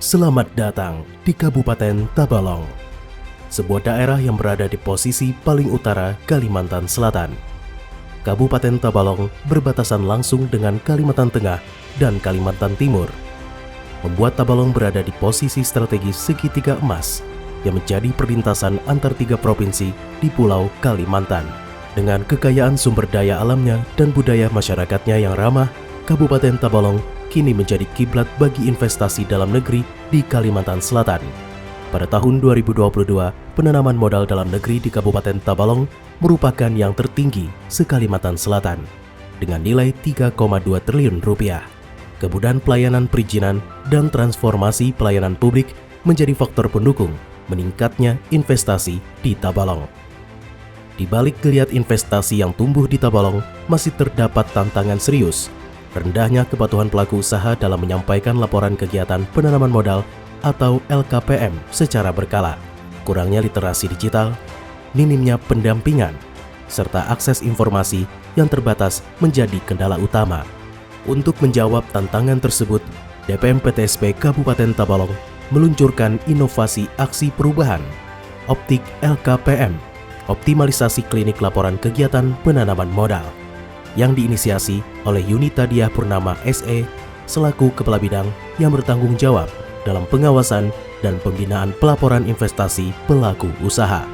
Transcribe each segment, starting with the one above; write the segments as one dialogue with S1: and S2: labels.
S1: Selamat datang di Kabupaten Tabalong, sebuah daerah yang berada di posisi paling utara Kalimantan Selatan. Kabupaten Tabalong berbatasan langsung dengan Kalimantan Tengah dan Kalimantan Timur, membuat Tabalong berada di posisi strategis segitiga emas yang menjadi perlintasan antar tiga provinsi di Pulau Kalimantan. Dengan kekayaan sumber daya alamnya dan budaya masyarakatnya yang ramah, Kabupaten Tabalong kini menjadi kiblat bagi investasi dalam negeri di Kalimantan Selatan. Pada tahun 2022, penanaman modal dalam negeri di Kabupaten Tabalong merupakan yang tertinggi se-Kalimantan Selatan dengan nilai 3,2 triliun rupiah. Kemudahan pelayanan perizinan dan transformasi pelayanan publik menjadi faktor pendukung meningkatnya investasi di Tabalong. Di balik geliat investasi yang tumbuh di Tabalong, masih terdapat tantangan serius. Rendahnya kepatuhan pelaku usaha dalam menyampaikan laporan kegiatan penanaman modal atau LKPM secara berkala, kurangnya literasi digital, minimnya pendampingan, serta akses informasi yang terbatas menjadi kendala utama. Untuk menjawab tantangan tersebut, DPM PTSP Kabupaten Tabalong meluncurkan inovasi aksi perubahan, Optik LKPM, optimalisasi klinik laporan kegiatan penanaman modal, yang diinisiasi oleh Yunita Diah Purnama SE selaku Kepala Bidang yang bertanggung jawab dalam pengawasan dan pembinaan pelaporan investasi pelaku usaha.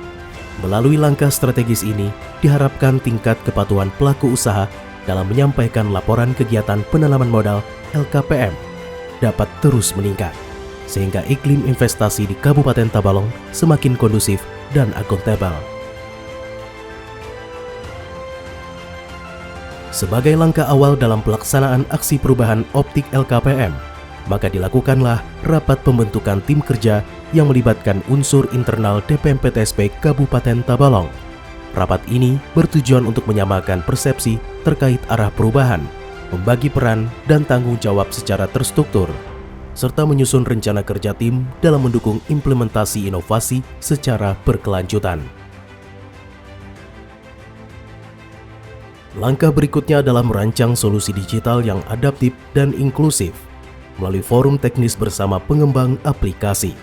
S1: Melalui langkah strategis ini, diharapkan tingkat kepatuhan pelaku usaha dalam menyampaikan laporan kegiatan penanaman modal LKPM dapat terus meningkat, sehingga iklim investasi di Kabupaten Tabalong semakin kondusif dan akuntabel. Sebagai langkah awal dalam pelaksanaan aksi perubahan Optik LKPM, maka dilakukanlah rapat pembentukan tim kerja yang melibatkan unsur internal DPM PTSP Kabupaten Tabalong. Rapat ini bertujuan untuk menyamakan persepsi terkait arah perubahan, membagi peran dan tanggung jawab secara terstruktur, serta menyusun rencana kerja tim dalam mendukung implementasi inovasi secara berkelanjutan. Langkah berikutnya adalah merancang solusi digital yang adaptif dan inklusif melalui forum teknis bersama pengembang aplikasi.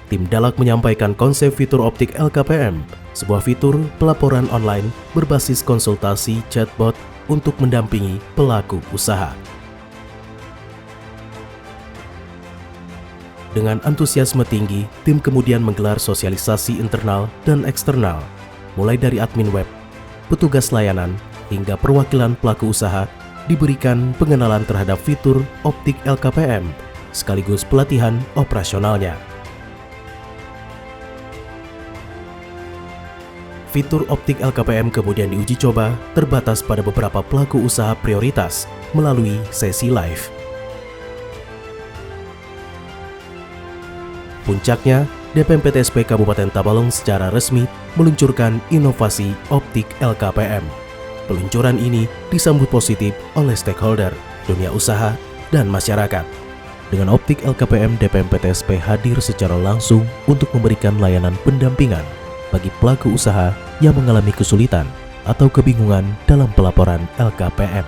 S1: Tim Dalak menyampaikan konsep fitur Optik LKPM, sebuah fitur pelaporan online berbasis konsultasi chatbot untuk mendampingi pelaku usaha. Dengan antusiasme tinggi, tim kemudian menggelar sosialisasi internal dan eksternal, mulai dari admin web, petugas layanan, hingga perwakilan pelaku usaha diberikan pengenalan terhadap fitur Optik LKPM sekaligus pelatihan operasionalnya. Fitur Optik LKPM kemudian diuji coba terbatas pada beberapa pelaku usaha prioritas melalui sesi live. Puncaknya, DPM PTSP Kabupaten Tabalong secara resmi meluncurkan inovasi Optik LKPM. Peluncuran ini disambut positif oleh stakeholder, dunia usaha, dan masyarakat. Dengan Optik LKPM, DPM PTSP hadir secara langsung untuk memberikan layanan pendampingan bagi pelaku usaha yang mengalami kesulitan atau kebingungan dalam pelaporan LKPM.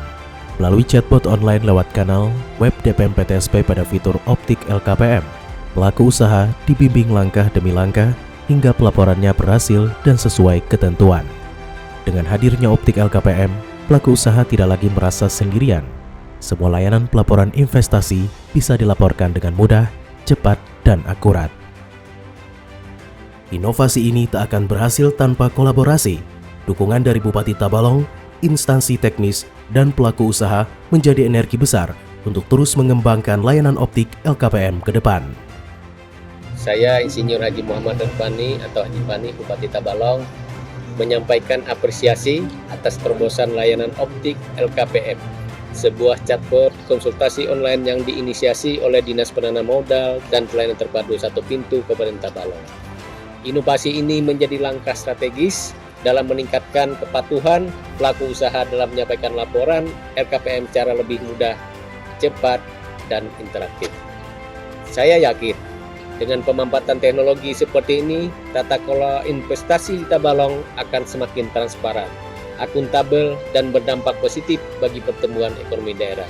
S1: Melalui chatbot online lewat kanal web DPM PTSP pada fitur Optik LKPM, pelaku usaha dibimbing langkah demi langkah hingga pelaporannya berhasil dan sesuai ketentuan. Dengan hadirnya Optik LKPM, pelaku usaha tidak lagi merasa sendirian. Semua layanan pelaporan investasi bisa dilaporkan dengan mudah, cepat, dan akurat. Inovasi ini tak akan berhasil tanpa kolaborasi. Dukungan dari Bupati Tabalong, instansi teknis, dan pelaku usaha menjadi energi besar untuk terus mengembangkan layanan Optik LKPM ke depan.
S2: Saya Insinyur Haji Muhammad Irfani atau Haji Fani, Bupati Tabalong, menyampaikan apresiasi atas terobosan layanan Optik LKPM, sebuah chatbot konsultasi online yang diinisiasi oleh Dinas Penanaman Modal dan Pelayanan Terpadu Satu Pintu Kabupaten Tabalong. Inovasi ini menjadi langkah strategis dalam meningkatkan kepatuhan pelaku usaha dalam menyampaikan laporan LKPM secara lebih mudah, cepat, dan interaktif. Saya yakin dengan pemanfaatan teknologi seperti ini, tata kelola investasi di Tabalong akan semakin transparan, akuntabel, dan berdampak positif bagi pertumbuhan ekonomi daerah.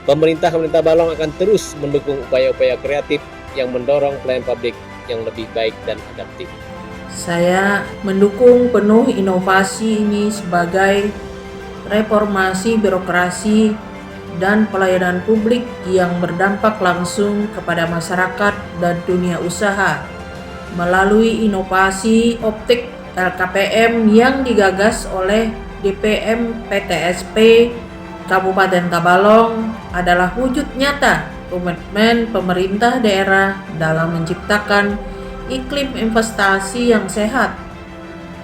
S2: Pemerintah Kabupaten Tabalong akan terus mendukung upaya-upaya kreatif yang mendorong pelayanan publik yang lebih baik dan adaptif.
S3: Saya mendukung penuh inovasi ini sebagai reformasi birokrasi dan pelayanan publik yang berdampak langsung kepada masyarakat dan dunia usaha melalui inovasi optik LKPM yang digagas oleh DPM PTSP Kabupaten Tabalong adalah wujud nyata komitmen pemerintah daerah dalam menciptakan iklim investasi yang sehat,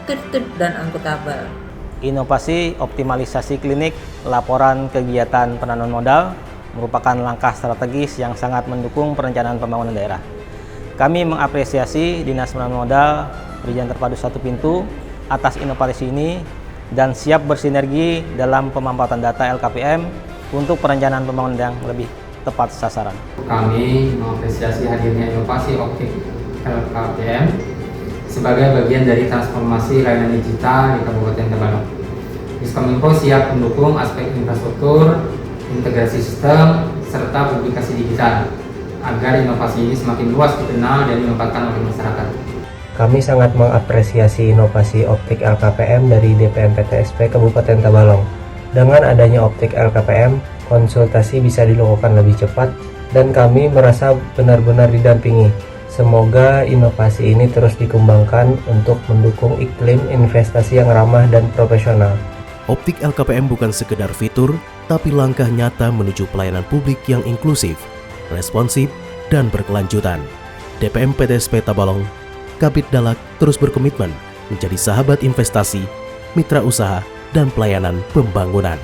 S3: tertib dan akuntabel.
S4: Inovasi optimalisasi klinik laporan kegiatan penanaman modal merupakan langkah strategis yang sangat mendukung perencanaan pembangunan daerah. Kami mengapresiasi Dinas Penanaman Modal Perizinan Terpadu Satu Pintu atas inovasi ini dan siap bersinergi dalam pemanfaatan data LKPM untuk perencanaan pembangunan yang lebih tepat sasaran.
S5: Kami mengapresiasi hadirnya inovasi optik LKPM sebagai bagian dari transformasi layanan digital di Kabupaten Tabalong. Diskominfo siap mendukung aspek infrastruktur, integrasi sistem, serta publikasi digital agar inovasi ini semakin luas dikenal dan dimanfaatkan oleh masyarakat.
S6: Kami sangat mengapresiasi inovasi optik LKPM dari DPM PTSP Kabupaten Tabalong. Dengan adanya optik LKPM, konsultasi bisa dilakukan lebih cepat dan kami merasa benar-benar didampingi. Semoga inovasi ini terus dikembangkan untuk mendukung iklim investasi yang ramah dan profesional.
S1: Optik LKPM bukan sekedar fitur, tapi langkah nyata menuju pelayanan publik yang inklusif, responsif, dan berkelanjutan. DPM PTSP Tabalong, Kabid Dalak terus berkomitmen menjadi sahabat investasi, mitra usaha, dan pelayanan pembangunan.